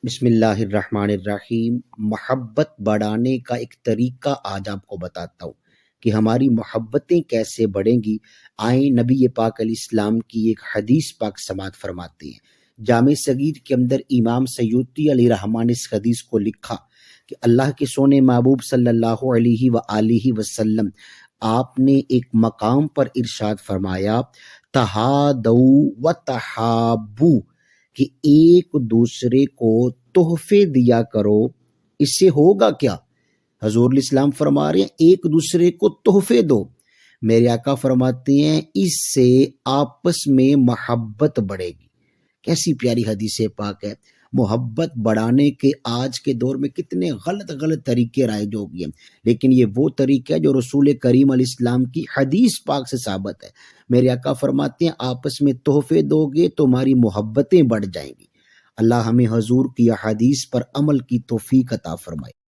بسم اللہ الرحمن الرحیم۔ محبت بڑھانے کا ایک طریقہ آج آپ کو بتاتا ہوں کہ ہماری محبتیں کیسے بڑھیں گی۔ آئیں نبی پاک علیہ السلام کی ایک حدیث پاک سماعت فرماتے ہیں۔ جامع صغیر کے اندر امام سیوطی علیہ رحمٰن نے اس حدیث کو لکھا کہ اللہ کے سونے محبوب صلی اللہ علیہ وآلہ وسلم آپ نے ایک مقام پر ارشاد فرمایا، تہادو و تحابو، کہ ایک دوسرے کو تحفے دیا کرو۔ اس سے ہوگا کیا؟ حضور علیہ السلام فرما رہے ہیں ایک دوسرے کو تحفے دو۔ میرے آقا فرماتے ہیں اس سے آپس میں محبت بڑھے گی۔ کیسی پیاری حدیث پاک ہے۔ محبت بڑھانے کے آج کے دور میں کتنے غلط طریقے رائج ہو گئے ہیں، لیکن یہ وہ طریقہ ہے جو رسول کریم علیہ السلام کی حدیث پاک سے ثابت ہے۔ میرے آقا فرماتے ہیں آپس میں تحفے دو گے تو ہماری محبتیں بڑھ جائیں گی۔ اللہ ہمیں حضور کی حدیث پر عمل کی توفیق عطا فرمائے۔